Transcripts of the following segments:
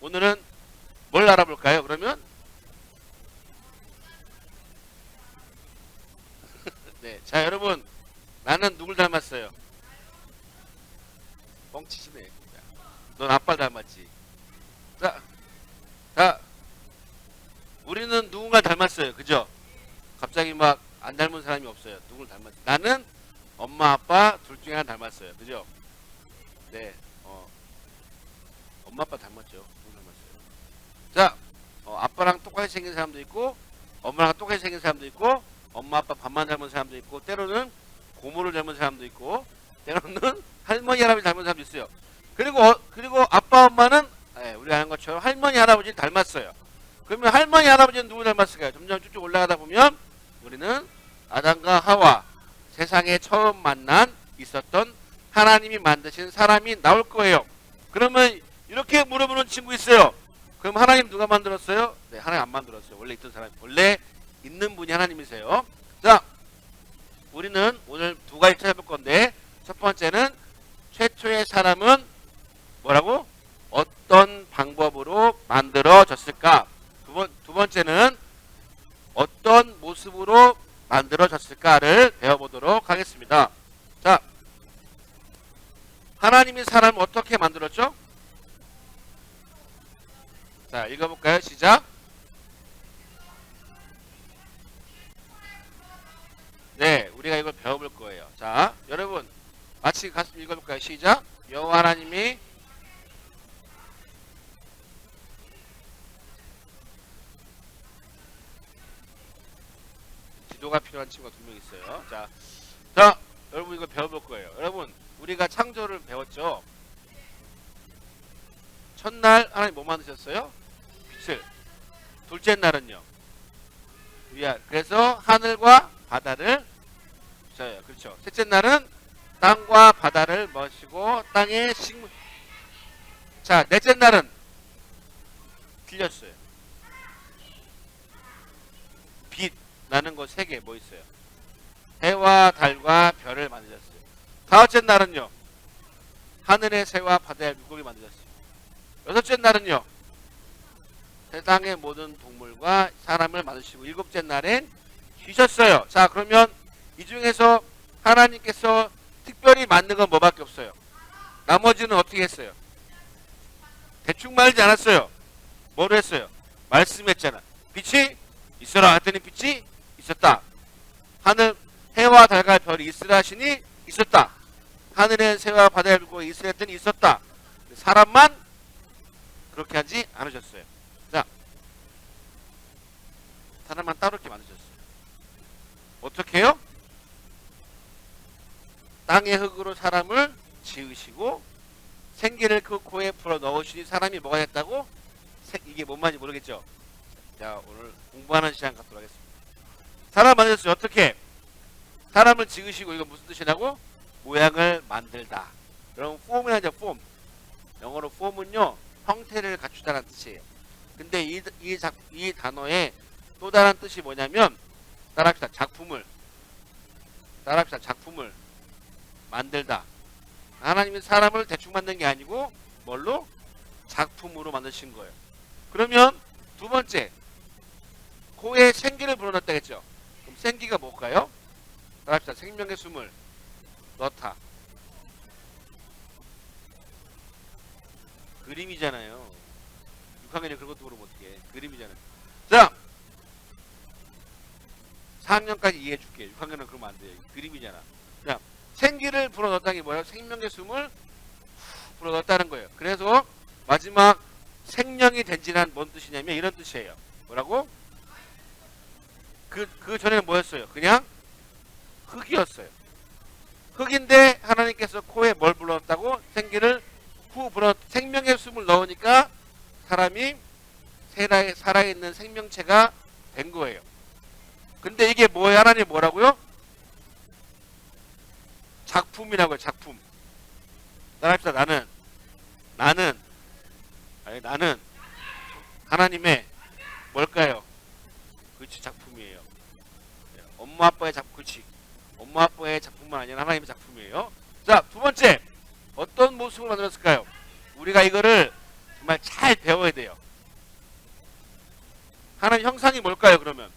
오늘은 뭘 알아볼까요? 그러면 네, 자 여러분 나는 누굴 닮았어요? 뻥치시네. 넌 아빠 닮았지. 자, 자, 우리는 누군가 닮았어요. 그죠? 갑자기 막 안 닮은 사람이 없어요. 누굴 닮았어요? 나는 엄마 아빠 둘 중에 하나 닮았어요. 그죠? 네, 엄마 아빠 닮았죠. 누구 닮았어요? 자, 아빠랑 똑같이 생긴 사람도 있고 엄마랑 똑같이 생긴 사람도 있고 엄마 아빠 반만 닮은 사람도 있고 때로는 고모를 닮은 사람도 있고 때로는 할머니 할아버지 닮은 사람도 있어요. 그리고 아빠 엄마는 우리가 아는 것처럼 할머니 할아버지 닮았어요. 그러면 할머니 할아버지는 누구 닮았을까요? 점점 쭉쭉 올라가다 보면 우리는 아담과 하와 세상에 처음 만난 있었던 하나님이 만드신 사람이 나올 거예요. 그러면 이렇게 물어보는 친구 있어요. 그럼 하나님 누가 만들었어요? 네, 하나님 안 만들었어요. 원래 있던 사람, 원래 있는 분이 하나님이세요. 자, 우리는 오늘 두 가지 찾아볼 건데 첫 번째는 최초의 사람은 뭐라고? 어떤 방법으로 만들어졌을까? 두 번째는 어떤 모습으로 만들어졌을까를 배워보도록 하겠습니다. 자, 하나님이 사람을 어떻게 만들었죠? 자, 읽어볼까요? 시작. 네, 우리가 이걸 배워볼 거예요. 자, 여러분 같이 읽어볼까요? 시작. 여호와 하나님이 지도가 필요한 친구가 두 명 있어요. 자, 여러분 이거 배워볼 거예요. 여러분, 우리가 창조를 배웠죠? 첫날 하나님 뭐 만드셨어요? 빛을. 둘째 날은요? 그래서 하늘과 바다를 주셔요. 그렇죠. 셋째 날은 땅과 바다를 머시고 땅의 식물. 자, 넷째 날은 틀렸어요. 빛 나는 거 세 개 뭐 있어요? 해와 달과 별을 만드셨어요. 다섯째 날은요? 하늘의 새와 바다의 물고기 만드셨어요. 여섯째 날은요? 세상의 모든 동물과 사람을 만드시고 일곱째 날엔 쉬셨어요. 자, 그러면 이 중에서 하나님께서 특별히 만든 건 뭐밖에 없어요? 나머지는 어떻게 했어요? 대충 말지 않았어요. 뭐로 했어요? 말씀했잖아. 빛이 있어라 했더니 빛이 있었다. 하늘 해와 달과 별이 있으라 하시니 있었다. 하늘의 새와 바다의 물고기 있으라 했더니 있었다. 사람만 그렇게 하지 않으셨어요. 자, 사람만 따로 이렇게 만드셨어요. 어떻게 해요? 땅의 흙으로 사람을 지으시고 생기를 그 코에 풀어 넣으시니 사람이 뭐가 됐다고? 이게 뭔 말인지 모르겠죠? 자, 오늘 공부하는 시간 갖도록 하겠습니다. 사람 만드셨어요. 어떻게? 사람을 지으시고 이거 무슨 뜻이라고? 모양을 만들다. 그럼 폼이라죠. 폼. 영어로 폼은요 형태를 갖추다라는 뜻이에요. 근데 이 단어의 또 다른 뜻이 뭐냐면 따라합시다. 작품을 만들다. 하나님은 사람을 대충 만든 게 아니고 뭘로? 작품으로 만드신 거예요. 그러면 두 번째 코에 생기를 불어넣었다 했죠. 그럼 생기가 뭘까요? 따라합시다. 생명의 숨을 넣다. 그림이잖아요. 6학년이 그런 것도 모르면 어떡해. 그림이잖아요. 자, 4학년까지 이해해 줄게. 6학년은 그러면 안 돼요. 그림이잖아. 자, 생기를 불어넣었다는 게 뭐예요? 생명의 숨을 불어넣었다는 거예요. 그래서 마지막 생명이 된 지는 뭔 뜻이냐면 이런 뜻이에요. 뭐라고? 그 전에는 뭐였어요? 그냥 흙이었어요. 흙인데 하나님께서 코에 뭘 불어넣었다고? 생기를 생명의 숨을 넣으니까 사람이 살아있는 생명체가 된 거예요. 근데 이게 뭐예요? 하나님 뭐라고요? 작품이라고요. 작품. 따라합시다. 나는 하나님의 뭘까요? 그렇지, 작품이에요. 엄마 아빠의 그렇지. 엄마 아빠의 작품만 아니라 하나님의 작품이에요. 자, 두 번째 어떤 모습을 만들었을까요? 우리가 이거를 정말 잘 배워야 돼요. 하나님 형상이 뭘까요, 그러면?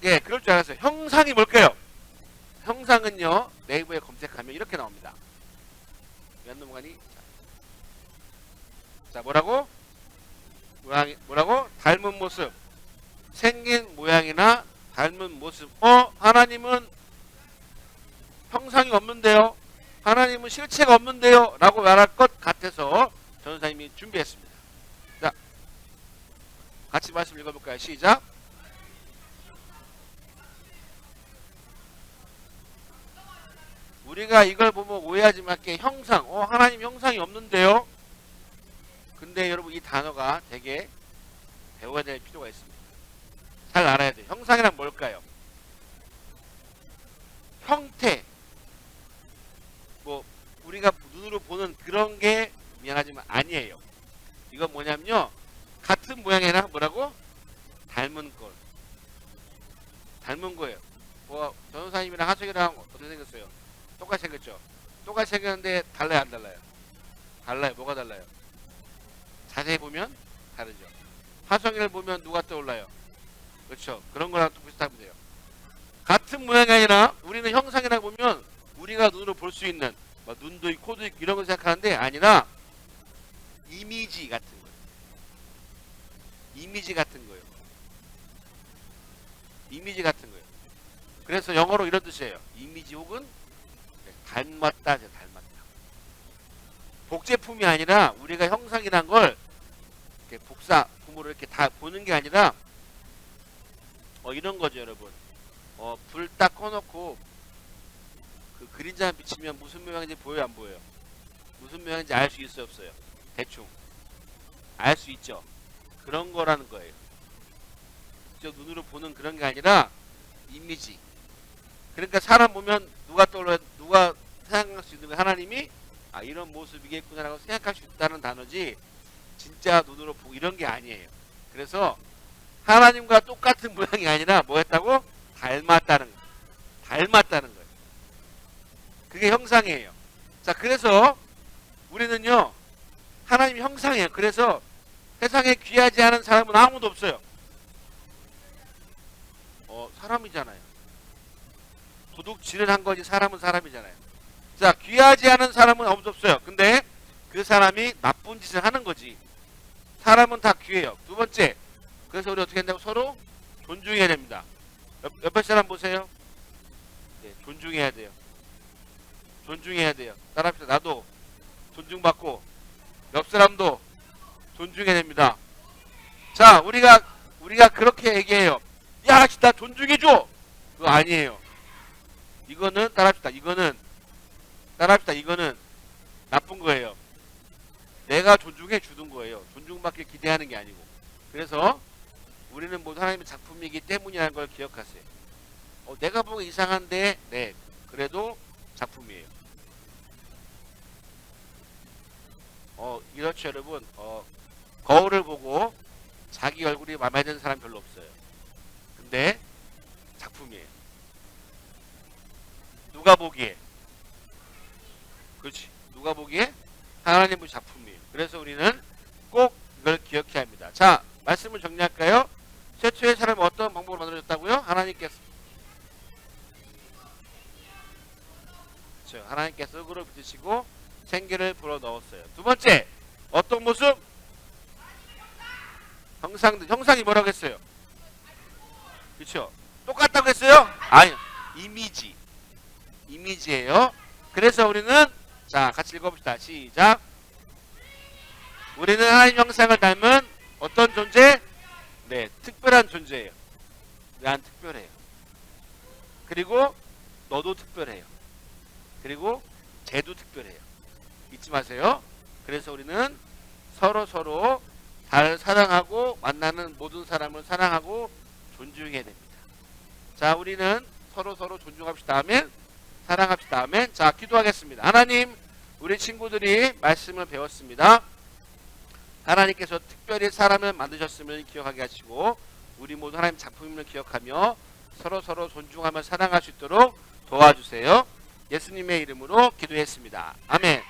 예, 그럴 줄 알았어요. 형상이 뭘까요? 형상은요, 네이버에 검색하면 이렇게 나옵니다. 몇 넘어가니? 자, 뭐라고? 뭐라고? 닮은 모습. 생긴 모양이나 닮은 모습. 하나님은 형상이 없는데요? 하나님은 실체가 없는데요? 라고 말할 것 같아서 전도사님이 준비했습니다. 자, 같이 말씀 읽어볼까요? 시작. 우리가 이걸 보면 오해하지 말게. 형상. 하나님 형상이 없는데요? 근데 여러분 이 단어가 되게 배워야 될 필요가 있습니다. 잘 알아야 돼요. 형상이란 뭘까요? 형태. 뭐 우리가 눈으로 보는 그런 게 미안하지만 아니에요. 이건 뭐냐면요. 같은 모양이나 뭐라고? 닮은 걸. 닮은 거예요. 변호사님이랑 하석이랑 어떻게 생겼어요? 똑같이 생겼죠? 똑같이 생겼는데 달라요, 안 달라요? 달라요. 뭐가 달라요? 자세히 보면 다르죠. 하성이를 보면 누가 떠올라요? 그렇죠. 그런 거랑 또 비슷하면 돼요. 같은 모양이 아니라 우리는 형상이라 보면 우리가 눈으로 볼 수 있는 눈도 있고 코도 있고 이런 걸 생각하는데 아니라 이미지 같은 거예요. 이미지 같은 거예요. 이미지 같은 거예요. 그래서 영어로 이런 뜻이에요. 이미지 혹은 닮았다, 닮았다. 복제품이 아니라 우리가 형상이란 걸 이렇게 복사품으로 이렇게 다 보는 게 아니라 이런 거죠, 여러분. 불 딱 꺼놓고 그 그림자 비치면 무슨 모양인지 보여요, 안 보여요? 무슨 모양인지 알 수 있어요, 없어요? 대충 알 수 있죠. 그런 거라는 거예요. 직접 눈으로 보는 그런 게 아니라 이미지. 그러니까 사람 보면 누가 떠올라요? 누가 생각할 수 있는 거 하나님이 이런 모습이겠구나라고 생각할 수 있다는 단어지 진짜 눈으로 보고 이런 게 아니에요. 그래서 하나님과 똑같은 모양이 아니라 뭐 했다고? 닮았다는 거예요. 닮았다는 거예요. 그게 형상이에요. 자, 그래서 우리는요 하나님 형상이에요. 그래서 세상에 귀하지 않은 사람은 아무도 없어요. 사람이잖아요. 도둑질을 한 거지 사람은 사람이잖아요. 자, 귀하지 않은 사람은 아무도 없어요. 근데 그 사람이 나쁜 짓을 하는 거지. 사람은 다 귀해요. 두 번째, 그래서 우리 어떻게 한다고? 서로 존중해야 됩니다. 옆에 사람 보세요. 네, 존중해야 돼요. 존중해야 돼요. 따라합시다. 나도 존중받고 옆 사람도 존중해야 됩니다. 자, 우리가 그렇게 얘기해요. 야, 나 존중해줘. 그거 아니에요. 이거는 따라합시다. 이거는 나쁜 거예요. 내가 존중해 주는 거예요. 존중받길 기대하는 게 아니고. 그래서 우리는 모두 하나님의 작품이기 때문이라는 걸 기억하세요. 내가 보기 이상한데, 네, 그래도 작품이에요. 이렇죠, 여러분. 거울을 보고 자기 얼굴이 마음에 드는 사람 별로 없어요. 근데 작품이에요. 누가 보기에? 그렇지. 누가 보기에? 하나님의 작품이에요. 그래서 우리는 꼭 이걸 기억해야 합니다. 자, 말씀을 정리할까요? 최초의 사람은 어떤 방법으로 만들어졌다고요? 하나님께서 흙으로 빚으시고 생기를 불어 넣었어요. 두 번째, 어떤 모습? 형상이 뭐라고 했어요? 그렇죠? 똑같다고 했어요? 아니, 이미지예요. 그래서 우리는 자, 같이 읽어봅시다. 시작. 우리는 하나님 형상을 닮은 어떤 존재? 네, 특별한 존재예요. 난 특별해요. 그리고 너도 특별해요. 그리고 쟤도 특별해요. 잊지 마세요. 그래서 우리는 서로 잘 사랑하고 만나는 모든 사람을 사랑하고 존중해야 됩니다. 자, 우리는 서로 존중합시다. 아멘. 사랑합시다. 아멘. 자, 기도하겠습니다. 하나님, 우리 친구들이 말씀을 배웠습니다. 하나님께서 특별히 사람을 만드셨음을 기억하게 하시고 우리 모두 하나님 작품임을 기억하며 서로 존중하며 사랑할 수 있도록 도와주세요. 예수님의 이름으로 기도했습니다. 아멘.